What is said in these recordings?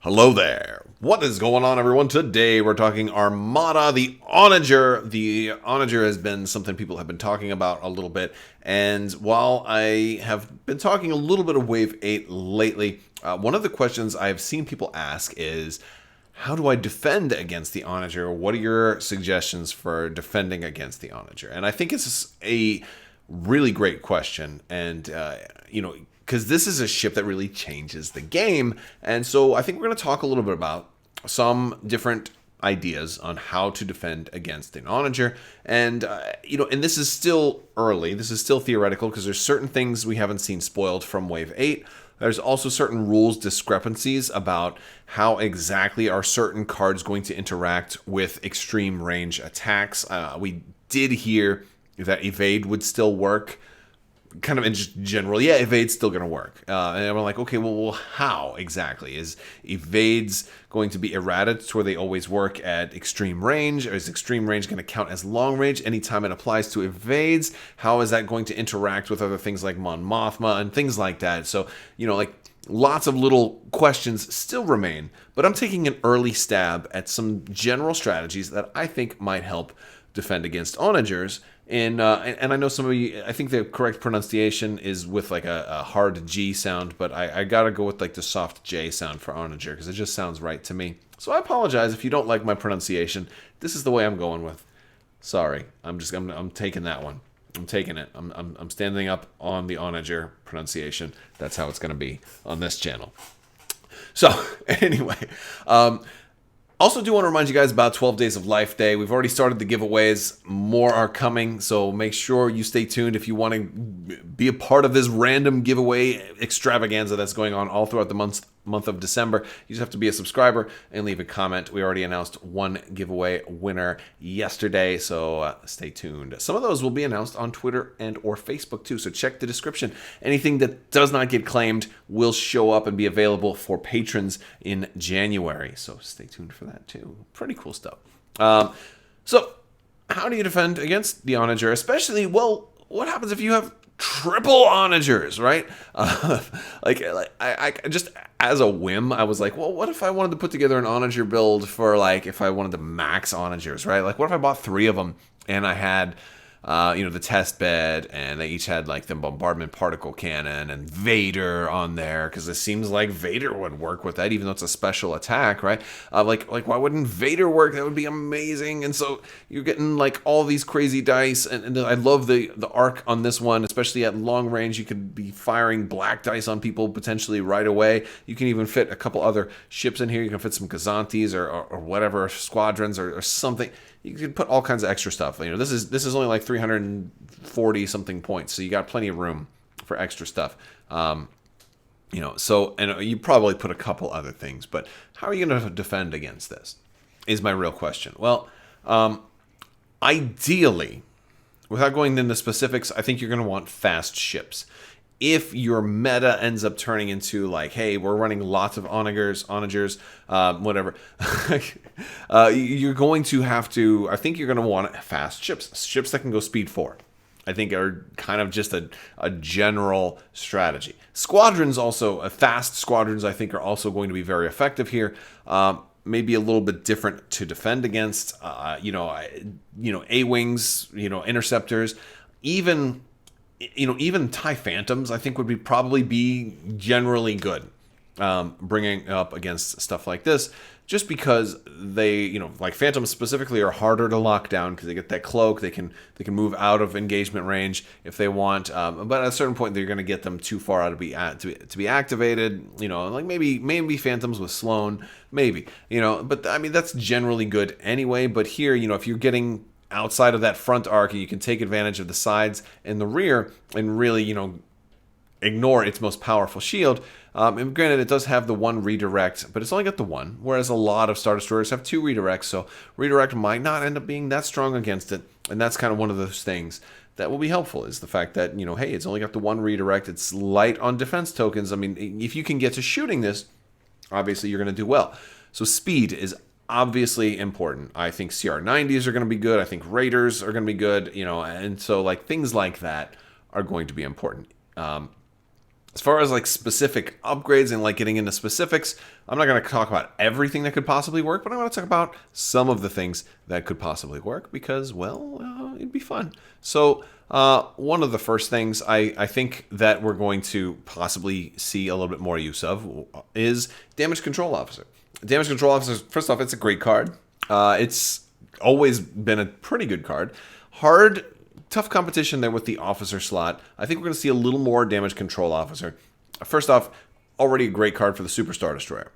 Hello there. What is going on, everyone? Today we're talking Armada, the Onager. The Onager has been something people have been talking about a little bit, and while I have been talking a little bit of Wave 8 lately, one of the questions I've seen people ask is, how do I defend against the Onager? What are your suggestions for defending against the Onager? And I think it's a really great question, and because this is a ship that really changes the game. And so I think we're going to talk a little bit about some different ideas on how to defend against an Onager. And, and this is still early. This is still theoretical because there's certain things we haven't seen spoiled from Wave 8. There's also certain rules discrepancies about how exactly are certain cards going to interact with extreme range attacks. We did hear that evade would still work. Kind of in general, yeah, evade's still going to work. And we're like, okay, well, how exactly? Is evades going to be errata to where they always work at extreme range? Or is extreme range going to count as long range anytime it applies to evades? How is that going to interact with other things like Mon Mothma and things like that? So, lots of little questions still remain. But I'm taking an early stab at some general strategies that I think might help defend against Onagers. And I know some of you, I think the correct pronunciation is with like a hard G sound, but I gotta go with like the soft J sound for Onager because it just sounds right to me. So I apologize if you don't like my pronunciation. This is the way I'm going with. Sorry, I'm taking that one. I'm taking it. I'm standing up on the Onager pronunciation. That's how it's gonna be on this channel. So anyway. Also do want to remind you guys about 12 Days of Life Day. We've already started the giveaways. More are coming, so make sure you stay tuned if you want to be a part of this random giveaway extravaganza that's going on all throughout the month of December. You just have to be a subscriber and leave a comment. We already announced one giveaway winner yesterday, so stay tuned. Some of those will be announced on Twitter and or Facebook too, so check the description. Anything that does not get claimed will show up and be available for patrons in January, so stay tuned for that too. Pretty cool stuff. So how do you defend against the Onager? Especially, well, what happens if you have triple Onagers, right? I just as a whim, I was like, well, what if I wanted to put together an Onager build for like if I wanted to max Onagers, right? Like, what if I bought 3 of them and I had the test bed, and they each had like the bombardment particle cannon and Vader on there, because it seems like Vader would work with that, even though it's a special attack, right? Like why wouldn't Vader work? That would be amazing. And so you're getting like all these crazy dice, and I love the arc on this one, especially at long range. You could be firing black dice on people potentially right away. You can even fit a couple other ships in here. You can fit some Kazantis or whatever, squadrons or something. You can put all kinds of extra stuff. This is only like 340 something points, so you got plenty of room for extra stuff. So, and you probably put a couple other things, but how are you going to defend against this? Is my real question. Well, ideally, without going into specifics, I think you're going to want fast ships. If your meta ends up turning into like, hey, we're running lots of Onagers, whatever, you're going to have to, I think you're going to want fast ships that can go speed 4. I think are kind of just a general strategy. Squadrons also, fast squadrons, I think are also going to be very effective here. Maybe a little bit different to defend against, A-wings, interceptors, even TIE Phantoms, I think would probably be generally good, bringing up against stuff like this, just because they, like Phantoms specifically are harder to lock down because they get that cloak. They can move out of engagement range if they want, but at a certain point they're going to get them too far out to be activated. Like maybe Phantoms with Sloan, maybe, but I mean that's generally good anyway. But here, if you're getting outside of that front arc, you can take advantage of the sides and the rear and really, ignore its most powerful shield. And granted, it does have the 1 redirect, but it's only got the 1, whereas a lot of Star Destroyers have 2 redirects, so redirect might not end up being that strong against it, and that's kind of one of those things that will be helpful, is the fact that, hey, it's only got the 1 redirect, it's light on defense tokens. I mean, if you can get to shooting this, obviously you're going to do well. So speed is obviously important. I think CR90s are going to be good. I think Raiders are going to be good, and so like things like that are going to be important. As far as like specific upgrades and like getting into specifics, I'm not going to talk about everything that could possibly work, but I want to talk about some of the things that could possibly work because, well, it'd be fun. So one of the first things I think that we're going to possibly see a little bit more use of is Damage Control Officer. Damage Control Officer, first off, it's a great card. It's always been a pretty good card. Tough competition there with the officer slot. I think we're going to see a little more Damage Control Officer. First off, already a great card for the Super Star Destroyer.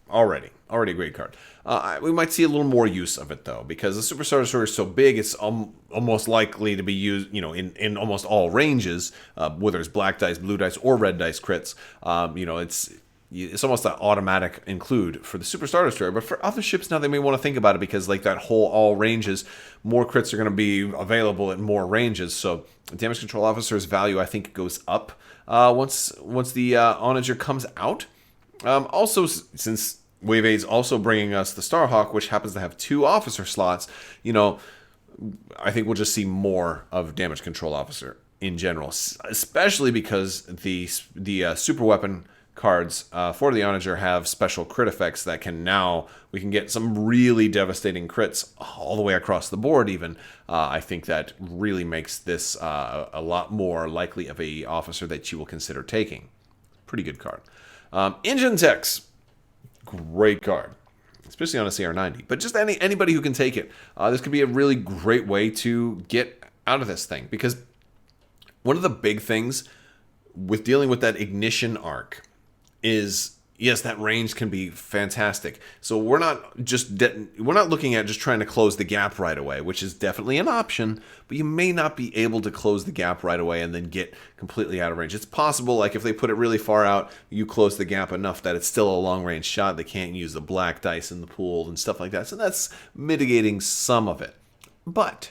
Already a great card. We might see a little more use of it though, because the Super Star Destroyer is so big, it's almost likely to be used, in almost all ranges, whether it's black dice, blue dice, or red dice crits. It's almost an automatic include for the Super Star Destroyer, but for other ships now they may want to think about it because like that whole all ranges, more crits are going to be available at more ranges. So Damage Control Officer's value I think goes up once the Onager comes out. Also, since Wave 8 is also bringing us the Starhawk, which happens to have 2 officer slots, I think we'll just see more of Damage Control Officer in general, especially because the super weapon cards for the Onager have special crit effects that we can get some really devastating crits all the way across the board even. I think that really makes this a lot more likely of a officer that you will consider taking. Pretty good card. Engine Techs, great card, especially on a CR90, but just anybody who can take it. This could be a really great way to get out of this thing, because one of the big things with dealing with that ignition arc is, yes, that range can be fantastic. So we're not looking at just trying to close the gap right away, which is definitely an option, but you may not be able to close the gap right away and then get completely out of range. It's possible, like if they put it really far out, you close the gap enough that it's still a long range shot. They can't use the black dice in the pool and stuff like that. So that's mitigating some of it. But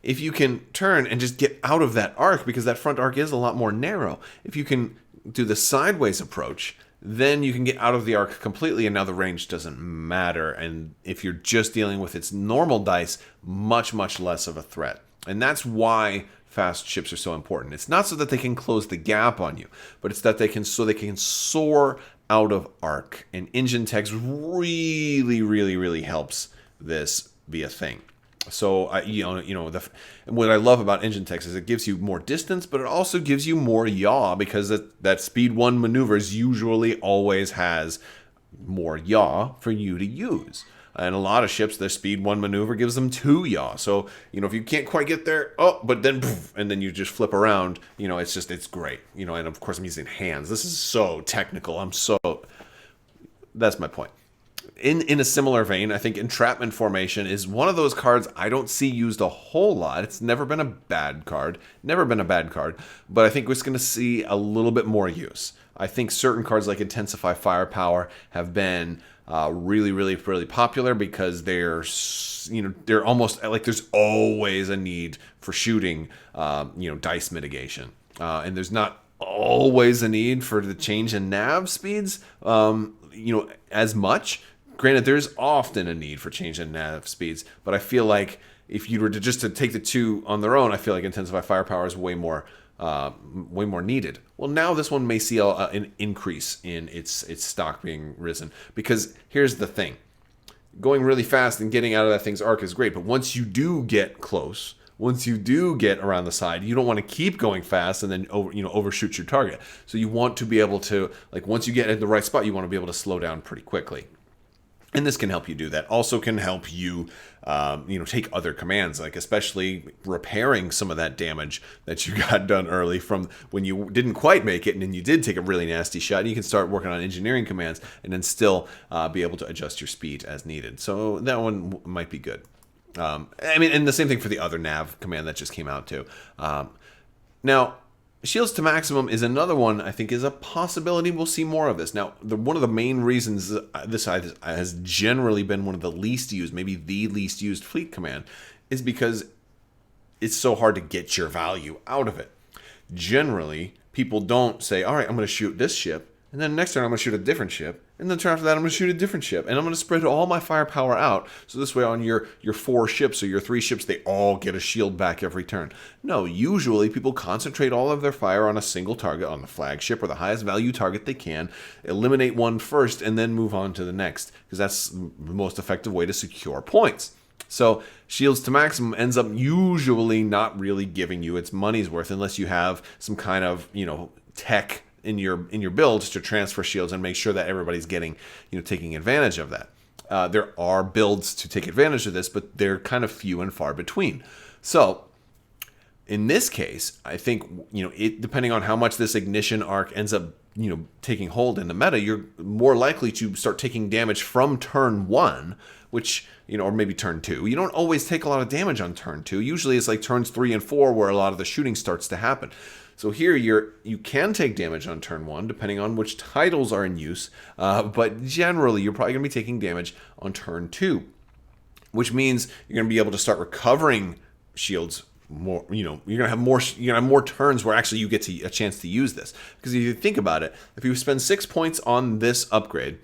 if you can turn and just get out of that arc, because that front arc is a lot more narrow, if you can do the sideways approach, then you can get out of the arc completely and now the range doesn't matter. And if you're just dealing with its normal dice, much, much less of a threat. And that's why fast ships are so important. It's not so that they can close the gap on you, but it's that they can soar out of arc. And Engine Techs really, really, really helps this be a thing. So, what I love about Engine Techs is it gives you more distance, but it also gives you more yaw, because that speed 1 maneuvers usually always has more yaw for you to use. And a lot of ships, their speed 1 maneuver gives them 2 yaw. So, if you can't quite get there, but then, and then you just flip around, it's great. And of course I'm using hands. This is so technical. That's my point. In a similar vein, I think Entrapment Formation is one of those cards I don't see used a whole lot. It's never been a bad card, but I think we're going to see a little bit more use. I think certain cards like Intensify Firepower have been really, really, really popular because they're almost like there's always a need for shooting, dice mitigation, and there's not always a need for the change in nav speeds, as much. Granted, there's often a need for change in nav speeds, but I feel like if you were to take the two on their own, I feel like Intensify Firepower is way more needed. Well, now this one may see an increase in its stock being risen, because here's the thing: going really fast and getting out of that thing's arc is great, but once you do get close, once you do get around the side, you don't want to keep going fast and then overshoot your target. So you want to be able to, like, once you get in the right spot, you want to be able to slow down pretty quickly. And this can help you do that. Also can help you, take other commands, like especially repairing some of that damage that you got done early from when you didn't quite make it, and then you did take a really nasty shot. And you can start working on engineering commands and then still be able to adjust your speed as needed. So that one might be good. And the same thing for the other nav command that just came out too. Now, Shields to Maximum is another one I think is a possibility. We'll see more of this. Now, one of the main reasons this has generally been one of the least used, maybe the least used fleet command, is because it's so hard to get your value out of it. Generally, people don't say, all right, I'm going to shoot this ship, And then next turn, I'm going to shoot a different ship. And then the turn after that, I'm going to shoot a different ship. And I'm going to spread all my firepower out. So this way on your 4 ships or your 3 ships, they all get a shield back every turn. No, usually people concentrate all of their fire on a single target, on the flagship or the highest value target they can, eliminate one first, and then move on to the next. Because that's the most effective way to secure points. So shields to maximum ends up usually not really giving you its money's worth unless you have some kind of, tech in your builds to transfer shields and make sure that everybody's getting, taking advantage of that. There are builds to take advantage of this, but they're kind of few and far between. So in this case, I think, depending on how much this ignition arc ends up, taking hold in the meta, you're more likely to start taking damage from turn 1, which, or maybe turn 2. You don't always take a lot of damage on turn 2. Usually it's like turns 3 and 4 where a lot of the shooting starts to happen. So here you can take damage on turn 1, depending on which titles are in use, but generally you're probably going to be taking damage on turn 2, which means you're going to be able to start recovering shields more. You're going to have more turns where actually you get a chance to use this. Because if you think about it, if you spend 6 points on this upgrade,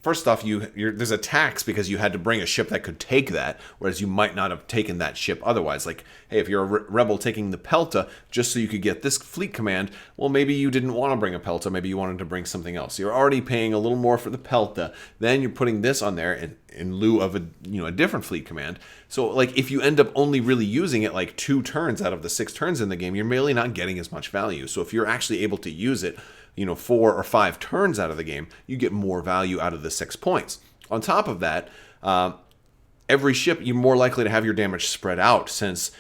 first off, there's a tax because you had to bring a ship that could take that, whereas you might not have taken that ship otherwise. Like, hey, if you're a rebel taking the Pelta just so you could get this fleet command, well, maybe you didn't want to bring a Pelta, maybe you wanted to bring something else. You're already paying a little more for the Pelta, then you're putting this on there in lieu of a different fleet command. So, like, if you end up only really using it like 2 turns out of the 6 turns in the game, you're really not getting as much value. So if you're actually able to use it 4 or 5 turns out of the game, you get more value out of the 6 points. On top of that, every ship, you're more likely to have your damage spread out since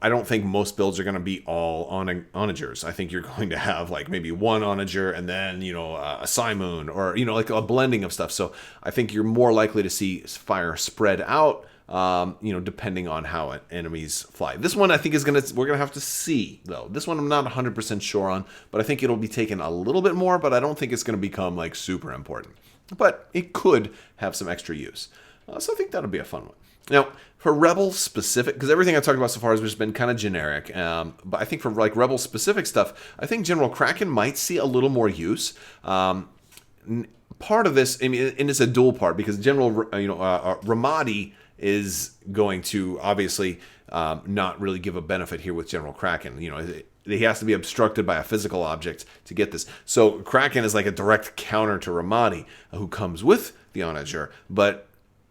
I don't think most builds are going to be all Onagers. I think you're going to have like maybe one Onager and then, a Simoon or, like a blending of stuff. So I think you're more likely to see fire spread out, depending on how enemies fly. This one I think we're going to have to see, though. This one I'm not 100% sure on, but I think it'll be taken a little bit more, but I don't think it's going to become like super important. But it could have some extra use. So I think that'll be a fun one. Now, for Rebel specific, because everything I've talked about so far has just been kind of generic, but I think for like Rebel specific stuff, I think General Kraken might see a little more use. Part of this, and it's a dual part, because General, Ramadi is going to obviously not really give a benefit here with General Kraken. He has to be obstructed by a physical object to get this. So Kraken is like a direct counter to Ramadi, who comes with the Onager, but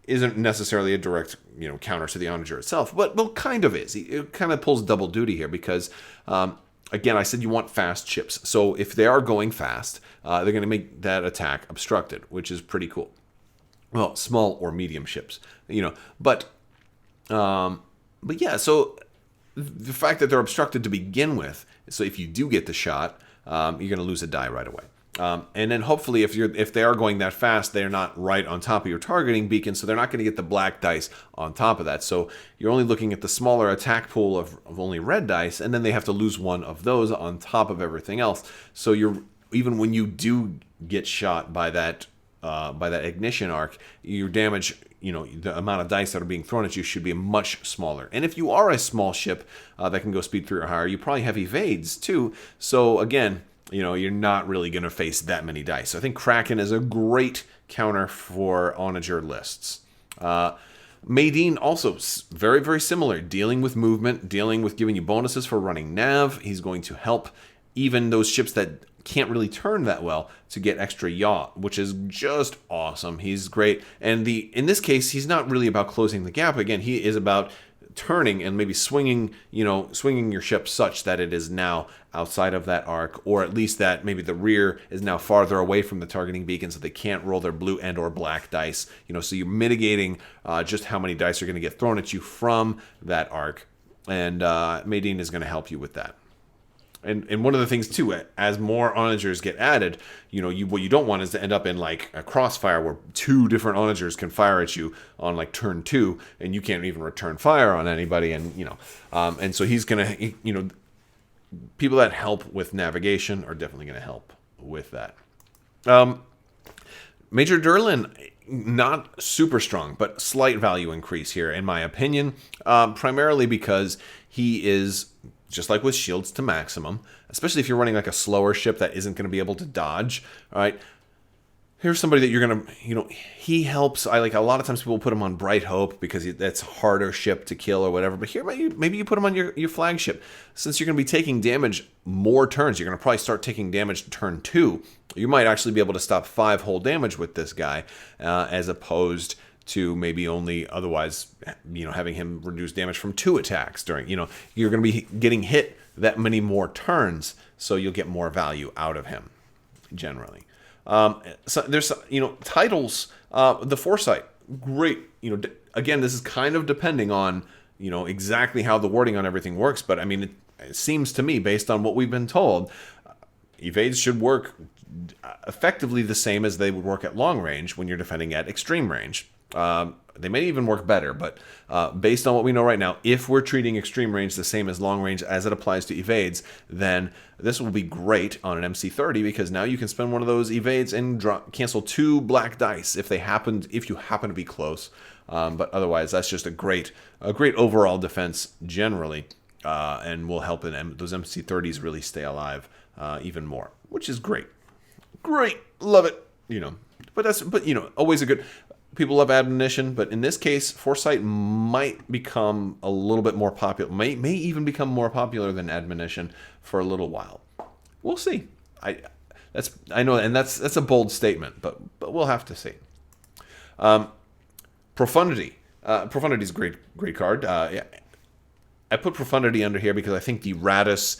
isn't necessarily a direct counter to the Onager itself, but well, kind of is. It kind of pulls double duty here because, again, I said you want fast ships. So if they are going fast, they're going to make that attack obstructed, which is pretty cool. Well, small or medium ships, but yeah. So the fact that they're obstructed to begin with, so if you do get the shot, you're going to lose a die right away. And then hopefully if they are going that fast, they're not right on top of your targeting beacon, so they're not going to get the black dice on top of that. So you're only looking at the smaller attack pool of only red dice, and then they have to lose one of those on top of everything else. So even when you do get shot by that ignition arc, your damage, the amount of dice that are being thrown at you should be much smaller. And if you are a small ship that can go speed 3 or higher, you probably have evades too. So again, you're not really going to face that many dice. So I think Kraken is a great counter for Onager lists. Maydeen also very, very similar, dealing with movement, dealing with giving you bonuses for running nav. He's going to help even those ships that can't really turn that well to get extra yacht, which is just awesome. He's great. And in this case, he's not really about closing the gap. Again, he is about turning and maybe swinging your ship such that it is now outside of that arc, or at least that maybe the rear is now farther away from the targeting beacon so they can't roll their blue and or black dice. So you're mitigating just how many dice are going to get thrown at you from that arc, and Maydeen is going to help you with that. And one of the things too, as more Onagers get added, what you don't want is to end up in like a crossfire where 2 different Onagers can fire at you on like turn 2, and you can't even return fire on anybody. And so he's gonna, people that help with navigation are definitely gonna help with that. Major Durlin, not super strong, but slight value increase here in my opinion, primarily because he is just like with shields to maximum, especially if you're running like a slower ship that isn't going to be able to dodge, all right? Here's somebody that you're going to, he helps. I like a lot of times people put him on Bright Hope because that's harder ship to kill or whatever. But here, maybe you put him on your flagship. Since you're going to be taking damage more turns, you're going to probably start taking damage turn 2. You might actually be able to stop 5 whole damage with this guy, as opposed to maybe only otherwise, having him reduce damage from 2 attacks during, you're going to be getting hit that many more turns, so you'll get more value out of him, generally. So there's, titles, the Foresight, great. Again, this is kind of depending on, exactly how the wording on everything works, but I mean, it seems to me, based on what we've been told, evades should work effectively the same as they would work at long range when you're defending at extreme range. They may even work better, but based on what we know right now, if we're treating extreme range the same as long range as it applies to evades, then this will be great on an MC30 because now you can spend one of those evades and cancel 2 black dice if you happen to be close. But otherwise, that's just a great overall defense generally, and will help those MC30s really stay alive even more, which is great. Great, love it. But always a good. People love admonition, but in this case, Foresight might become a little bit more popular. May even become more popular than admonition for a little while. We'll see. I know, and that's a bold statement, but we'll have to see. Profundity. Profundity is a great card. I put Profundity under here because I think the Radis,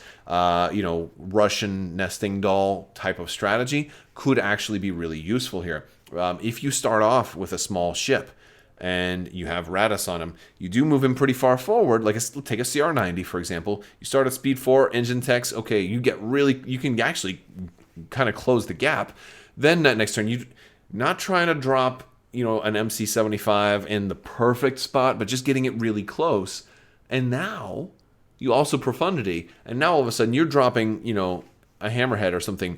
Russian nesting doll type of strategy could actually be really useful here. If you start off with a small ship and you have Radis on him, you do move him pretty far forward. Like take a CR90, for example. You start at speed 4, engine techs. Okay, you can actually kind of close the gap. Then that next turn, you're not trying to drop, an MC75 in the perfect spot, but just getting it really close. And now you also Profundity, and now all of a sudden you're dropping, a Hammerhead or something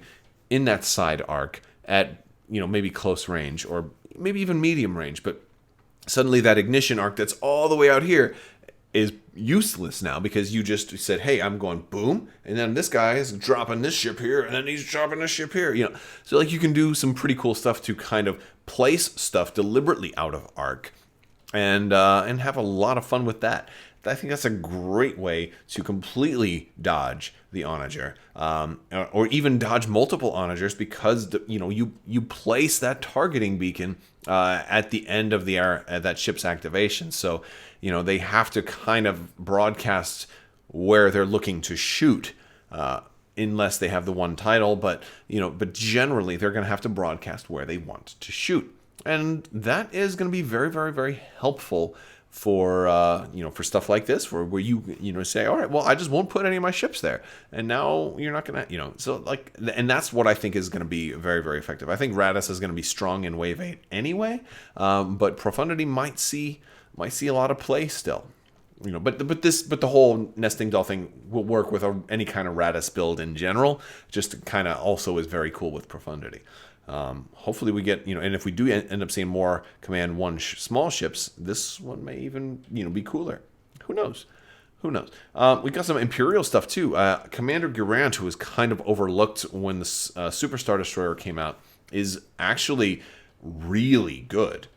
in that side arc at, maybe close range or maybe even medium range, but suddenly that ignition arc that's all the way out here is useless now because you just said, hey, I'm going boom, and then this guy is dropping this ship here, and then he's dropping this ship here, So like you can do some pretty cool stuff to kind of place stuff deliberately out of arc and have a lot of fun with that. I think that's a great way to completely dodge the Onager, or even dodge multiple Onagers because you place that targeting beacon at the end of that ship's activation. So they have to kind of broadcast where they're looking to shoot, unless they have the one title. But generally they're going to have to broadcast where they want to shoot, and that is going to be very, very, very helpful for for stuff like this, where you say, all right, well, I just won't put any of my ships there, and now you're not gonna, so like, and that's what I think is going to be very, very effective. I think Radis is going to be strong in Wave 8 anyway, but Profundity might see a lot of play still, but the whole nesting doll thing will work with any kind of Radis build in general. Just kind of also is very cool with Profundity. Hopefully we get, and if we do end up seeing more Command 1 small ships, this one may even, be cooler. Who knows? We got some Imperial stuff too. Commander Gurant, who was kind of overlooked when the Super Star Destroyer came out, is actually really good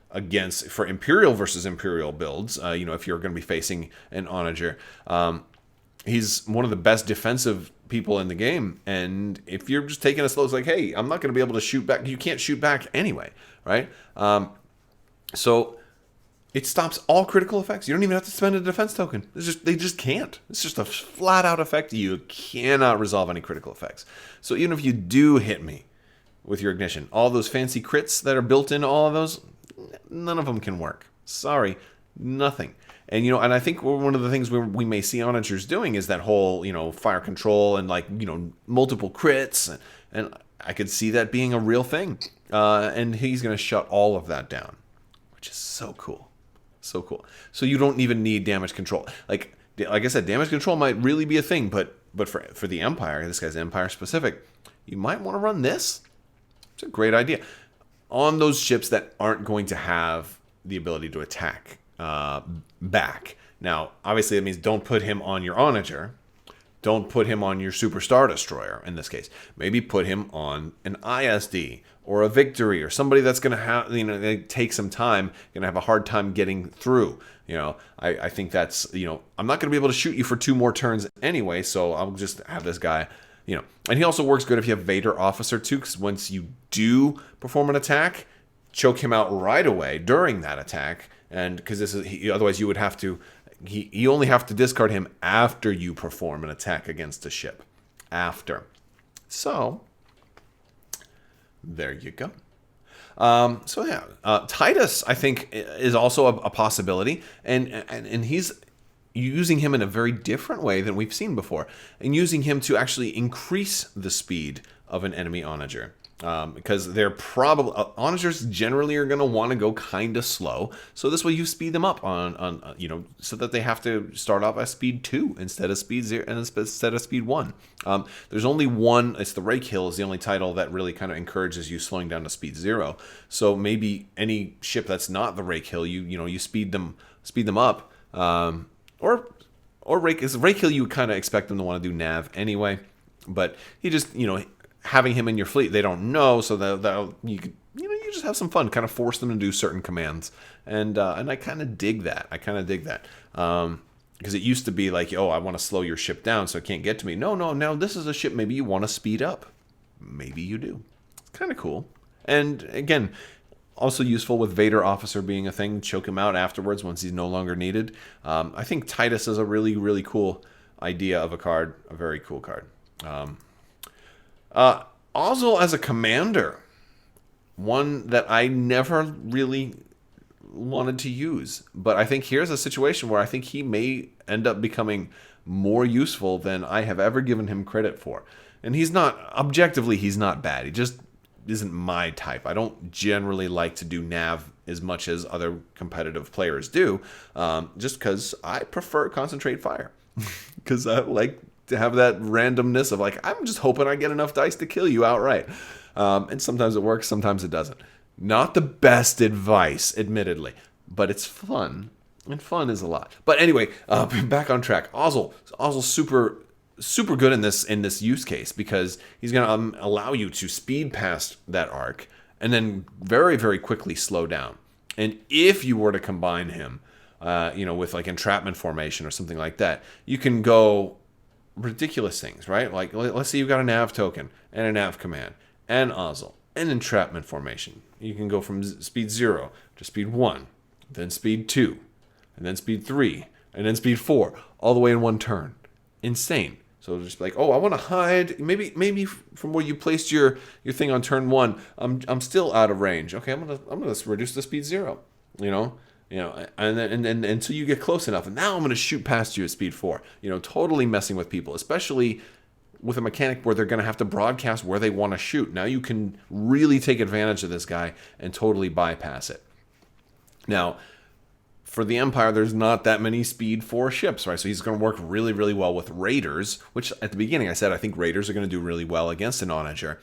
for Imperial versus Imperial builds. If you're going to be facing an Onager, he's one of the best defensive people in the game, and if you're just taking it slow, it's like, hey, I'm not going to be able to shoot back. You can't shoot back anyway, right? So it stops all critical effects. You don't even have to spend a defense token. They just can't. It's just a flat out effect. You cannot resolve any critical effects. So even if you do hit me with your ignition, all those fancy crits that are built into all of those, none of them can work. Sorry, nothing. And, and I think one of the things we may see Onagers doing is that whole, fire control and multiple crits. And I could see that being a real thing. And he's going to shut all of that down, which is so cool. So cool. So you don't even need damage control. Like I said, damage control might really be a thing, but for the Empire, this guy's Empire specific, you might want to run this. It's a great idea. On those ships that aren't going to have the ability to attack back. Now, obviously, that means don't put him on your Onager, don't put him on your Super Star Destroyer in this case. Maybe put him on an ISD or a Victory or somebody that's going to have, take some time, going to have a hard time getting through. I think that's, I'm not going to be able to shoot you for 2 more turns anyway, so I'll just have this guy, And he also works good if you have Vader Officer too, because once you do perform an attack, choke him out right away during that attack, and because otherwise you would have to, you only have to discard him after you perform an attack against a ship. After. So, there you go. Titus, I think, is also a possibility, and he's using him in a very different way than we've seen before, and using him to actually increase the speed of an enemy Onager. Because they're probably Onagers generally are going to want to go kind of slow, so this way you speed them up on so that they have to start off at speed 2 instead of speed 0 and instead of speed 1. There's only one. It's the Rake Hill is the only title that really kind of encourages you slowing down to speed 0. So maybe any ship that's not the Rake Hill, you speed them up, or Rake Hill you would kind of expect them to want to do nav anyway, but he just having him in your fleet, they don't know, so that you just have some fun, kind of force them to do certain commands, and I kind of dig that. Because it used to be like, I want to slow your ship down so it can't get to me. No, now this is a ship maybe you want to speed up. Maybe you do. It's kind of cool, and again, also useful with Vader Officer being a thing. Choke him out afterwards once he's no longer needed. I think Titus is a really, really cool idea of a card, a very cool card. Ozzel as a commander, one that I never really wanted to use, but I think here's a situation where I think he may end up becoming more useful than I have ever given him credit for. And he's not bad. He just isn't my type. I don't generally like to do nav as much as other competitive players do, just because I prefer concentrate fire. Because I like to have that randomness of like, I'm just hoping I get enough dice to kill you outright. And sometimes it works, sometimes it doesn't. Not the best advice, admittedly, but it's fun. And fun is a lot. But anyway, back on track. Ozzel's super good in this use case, because he's going to allow you to speed past that arc and then very, very quickly slow down. And if you were to combine him, with like entrapment formation or something like that, you can go ridiculous things, right? Like, let's say you've got a nav token and a nav command and Ozzel and entrapment formation. You can go from speed 0 to speed 1, then speed 2, and then speed 3, and then speed 4, all the way in one turn. Insane. So just like, I want to hide. Maybe from where you placed your thing on turn 1, I'm still out of range. Okay, I'm gonna reduce the speed 0. And then until you get close enough, and now I'm going to shoot past you at speed 4. Totally messing with people, especially with a mechanic where they're going to have to broadcast where they want to shoot. Now you can really take advantage of this guy and totally bypass it. Now, for the Empire, there's not that many speed 4 ships, right? So he's going to work really, really well with Raiders, which at the beginning I said I think Raiders are going to do really well against an Onager.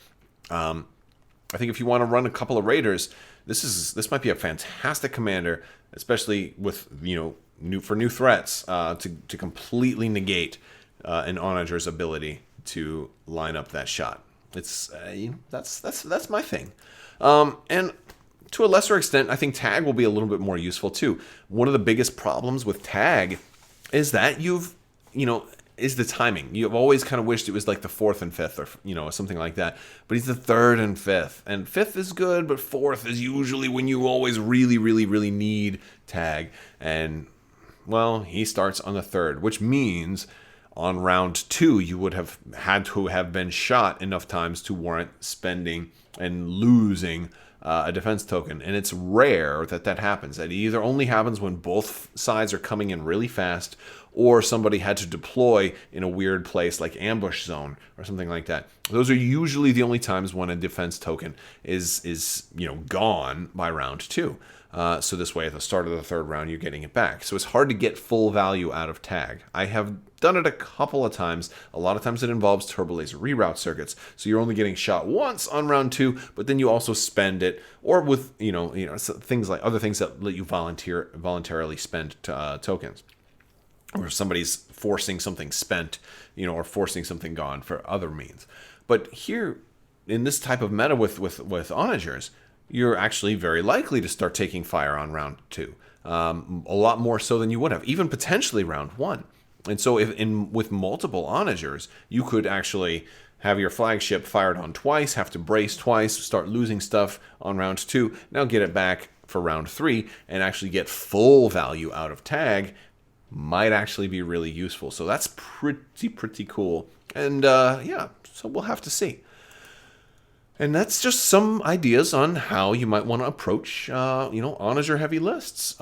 I think if you want to run a couple of Raiders, this might be a fantastic commander, especially with new threats to completely negate an Onager's ability to line up that shot. It's that's my thing, and to a lesser extent, I think tag will be a little bit more useful too. One of the biggest problems with tag is that is the timing. You've always kind of wished it was like the 4th and 5th or something like that. But he's the 3rd and 5th. And 5th is good, but 4th is usually when you always really, really, really need tag. And, well, he starts on the 3rd, which means on round 2 you would have had to have been shot enough times to warrant spending and losing a defense token. And it's rare that happens. It either only happens when both sides are coming in really fast, or somebody had to deploy in a weird place like ambush zone or something like that. Those are usually the only times when a defense token is gone by round 2. So this way, at the start of the 3rd round, you're getting it back. So it's hard to get full value out of tag. I have done it a couple of times. A lot of times it involves turbo laser reroute circuits. So you're only getting shot once on round 2, but then you also spend it, or with things like other things that let you voluntarily spend tokens. or somebody's forcing something spent, or forcing something gone for other means. But here, in this type of meta with Onagers, you're actually very likely to start taking fire on round 2. A lot more so than you would have, even potentially round 1. And so with multiple Onagers, you could actually have your flagship fired on twice, have to brace twice, start losing stuff on round 2, now get it back for round 3, and actually get full value out of tag might actually be really useful. So that's pretty cool. And yeah, so we'll have to see. And that's just some ideas on how you might want to approach, Onager heavy lists.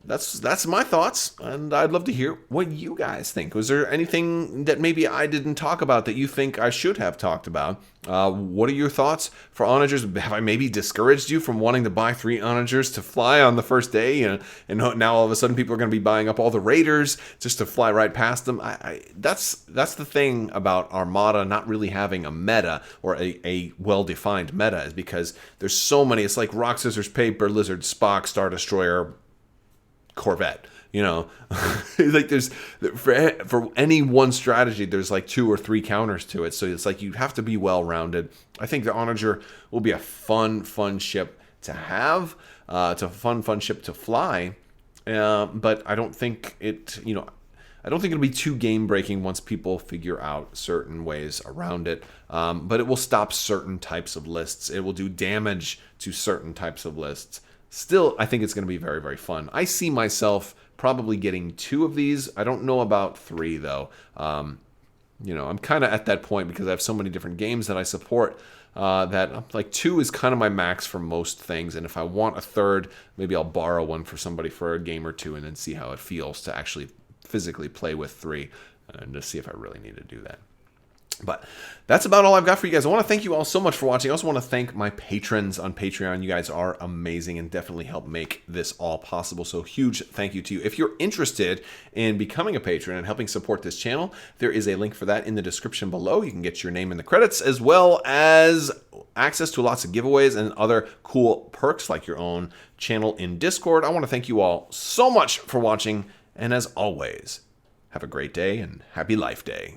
That's my thoughts, and I'd love to hear what you guys think. Was there anything that maybe I didn't talk about that you think I should have talked about? What are your thoughts for Onagers? Have I maybe discouraged you from wanting to buy 3 Onagers to fly on the first day? And now all of a sudden people are going to be buying up all the Raiders just to fly right past them. That's the thing about Armada not really having a meta or a well-defined meta, is because there's so many. It's like rock, scissors, paper, lizard, Spock, Star Destroyer, Corvette, like there's for any one strategy, there's like 2 or 3 counters to it. So it's like you have to be well rounded. I think the Onager will be a fun ship to have, it's a fun ship to fly. But I don't think it'll be too game breaking once people figure out certain ways around it. But it will stop certain types of lists. It will do damage to certain types of lists. Still, I think it's going to be very, very fun. I see myself probably getting 2 of these. I don't know about 3, though. I'm kind of at that point because I have so many different games that I support that I'm like 2 is kind of my max for most things. And if I want a third, maybe I'll borrow one for somebody for a game or 2 and then see how it feels to actually physically play with 3 and to see if I really need to do that. But that's about all I've got for you guys. I want to thank you all so much for watching. I also want to thank my patrons on Patreon. You guys are amazing and definitely help make this all possible. So huge thank you to you. If you're interested in becoming a patron and helping support this channel, there is a link for that in the description below. You can get your name in the credits, as well as access to lots of giveaways and other cool perks like your own channel in Discord. I want to thank you all so much for watching. And as always, have a great day and happy Life Day.